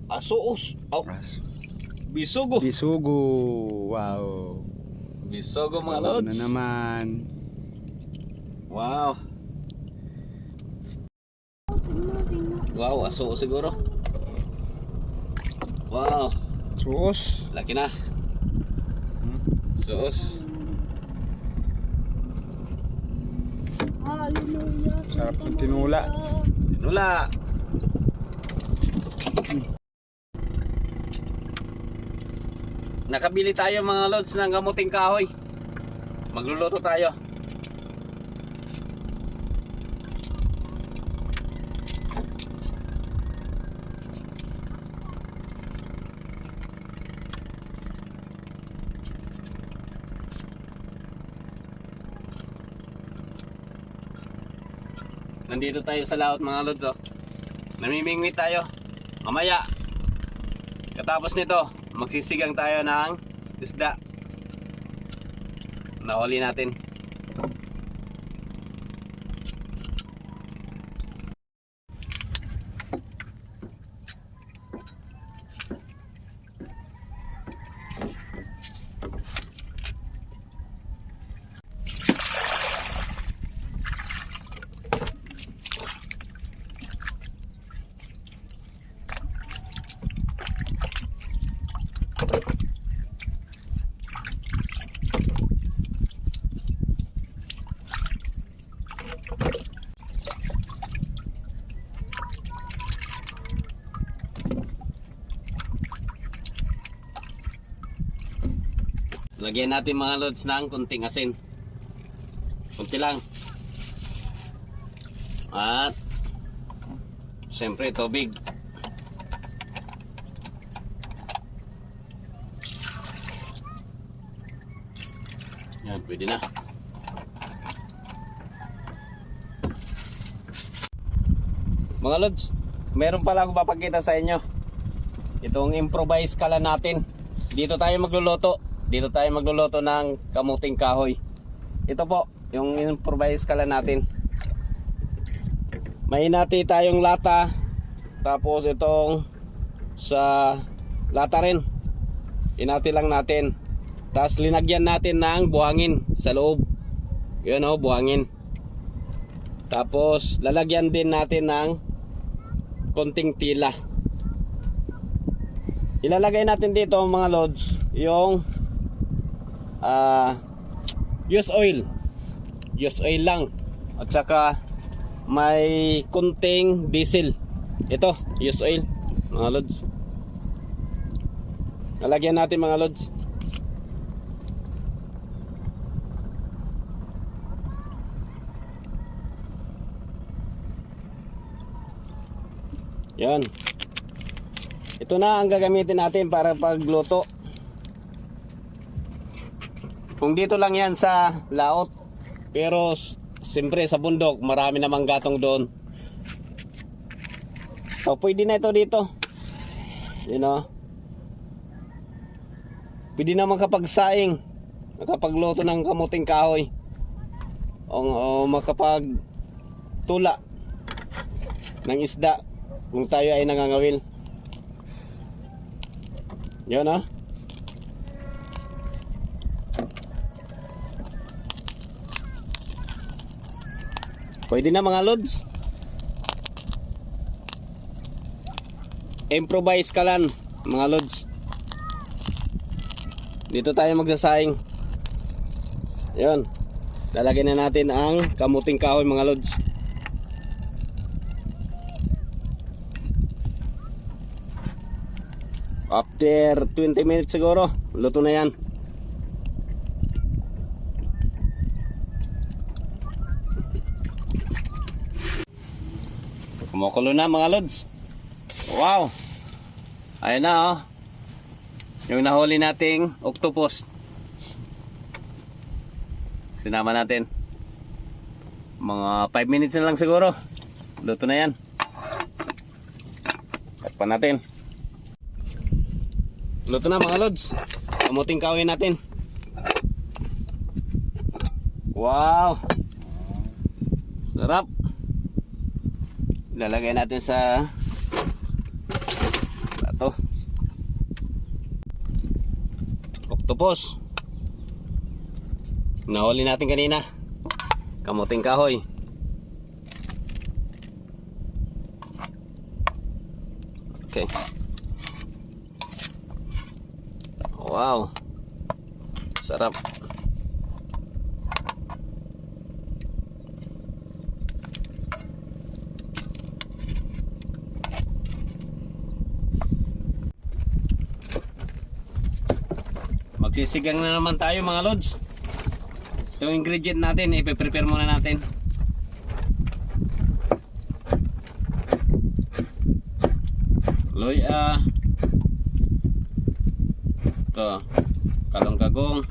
Asuos. Oh. Bisugo. Bisugo. Wow. Bisugo mga Sarap lods. na naman. Wow. Wow, aso siguro. Wow, Suos. laki na. Suos. Hallelujah. Sarap ng tinula. Nula. Nakabili tayo mga lods ng gamuting kahoy. Magluluto tayo. Nandito tayo sa laot mga lods, oh. Namimingwit tayo. Mamaya katapos nito magsisigang tayo ng isda. Nahuli natin. Lagyan natin mga lods ng kunting asin. Kunti lang. At siyempre tubig. Yan, pwede na. Mga lods, meron pala akong papakita sa inyo. Itong improvise kala natin. Dito tayo magluluto. Dito tayo magluluto ng kamuting kahoy. Ito po, yung improvise kala natin. May hinati tayong lata. Tapos itong sa lata rin. Hinati lang natin. Tapos linagyan natin ng buhangin sa loob. Yun o, buhangin. Tapos lalagyan din natin ng konting tila. Ilalagay natin dito mga lods yung use oil lang, at saka may kunting diesel. Ito use oil mga lods. Lalagyan natin mga lods. Yan, ito na ang gagamitin natin para pagluto. Kung dito lang yan sa laot, pero siyempre sa bundok marami namang gatong doon. So pwede na ito dito. You know, pwede na makapagsaing, makapagluto ng kamuting kahoy, o makapagtula ng isda kung tayo ay nangangawil. Yun ah. Pwede na mga lods. Improvise ka lang mga lods. Dito tayo magsasaing. Yun. Lalagyan na natin ang kamuting kahoy mga lods. After 20 minutes siguro, luto na yan. Kumukulo na mga lods. Wow. Ayun na oh. Yung nahuli nating octopus. Sinama natin. Mga 5 minutes na lang siguro. Luto na yan. Takpan natin. Luto na mga lods. Kamuting kahoy natin. Wow. Sarap. Lalagay natin sa to. Octopus. Nahuli natin kanina. Kamuting kahoy. Okay. Wow. Sarap. Magsisigang na naman tayo mga lods. Itong ingredient natin, ipe-prepare muna natin. Luya. Ito, kalong-kagong,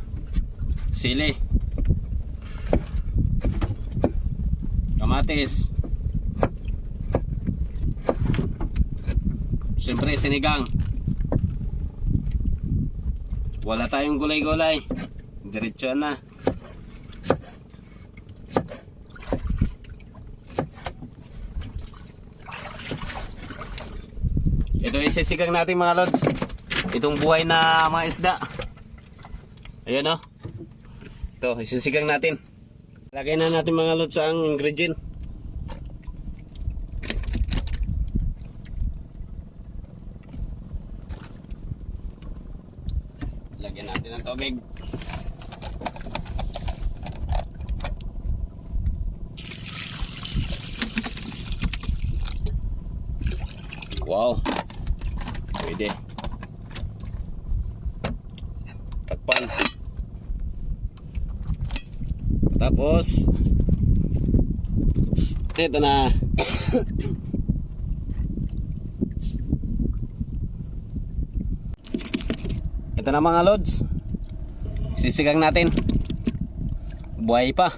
sili, kamatis, siyempre sinigang. Wala tayong gulay-gulay, diretso na. Ito isisigang natin mga lods. Itong buhay na mga isda. Ayan o. Ito isisigang natin. Lagay na natin mga lods ang ingredient. Lagyan natin ng tubig. Wow. Pwede. Takpan. Tapos ito na. Ito na mga lods. Sisigang natin. Buhay pa.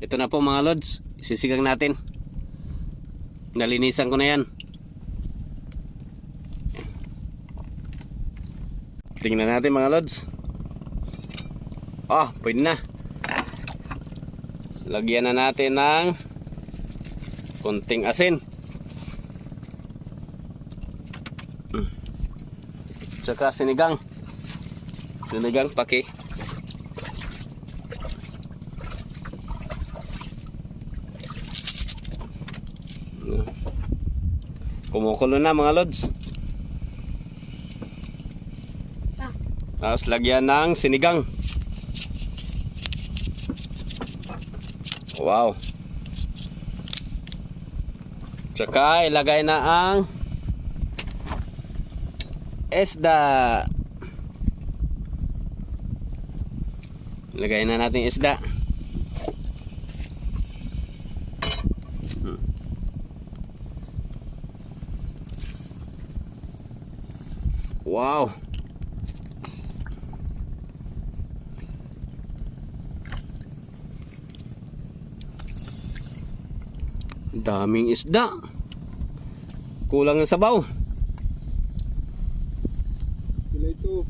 Ito na po mga lods, sisigang natin. Nalinisan ko na yan. Tingnan natin mga lods. Pwede na. Lagyan na natin ng konting asin. Tsaka sinigang. Sinigang paki. Kumukulo na mga lods. Tapos lagyan ng sinigang. Wow. Tsaka ilagay na ang isda. Ilagay na natin isda. Wow. Daming isda. Kulang ang sabaw. Sila ito.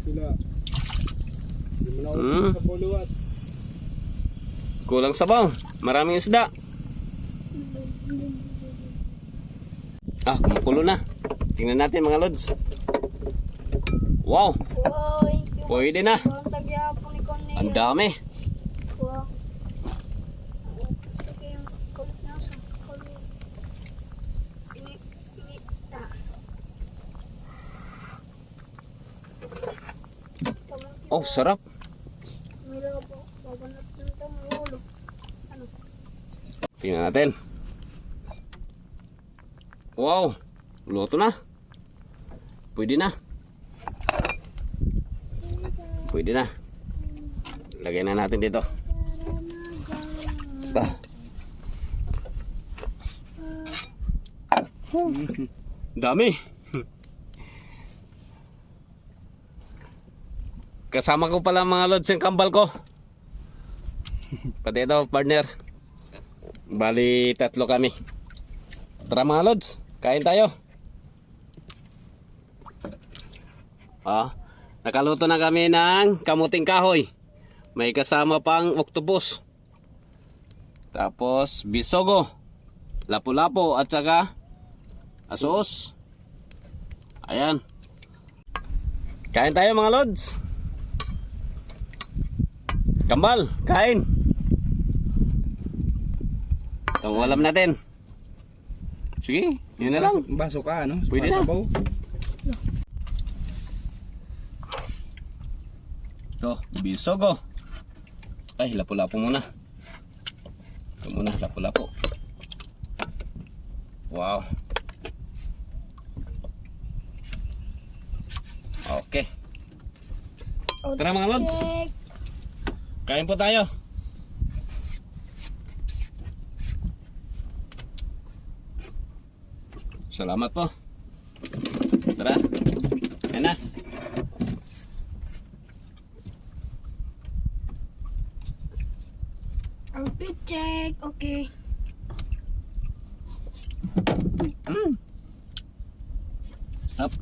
Sila. Sa buluwat. Kulang sabaw. Maraming isda. Kumukulo na. Tingnan natin mga lods. Wow. Pwede na. Ang dami. Sarap. Tingnan natin. Wow. Luto na. Pwede na. Pwede na. Lagay na natin dito. Dami. Kasama ko pala mga lods yung kambal ko. Pati ito partner. Bali, 3 kami. Tara mga lods, kain tayo. Nakaluto na kami ng kamuting kahoy. May kasama pang octopus. Tapos bisogo, lapu-lapu at saka asos. Ayan. Kain tayo mga lods. Kambal, kain. Itong ulam natin. Sige, yun na lang. Baso ka, ano? Pwede na. Sabaw. Ito, bisogo. Ay, lapu-lapu muna. Ito muna, lapu-lapu. Wow. Okay. Tara mga lods. Kain po tayo. Salamat po. Tara. Kain na. Outfit check. Okay. Up.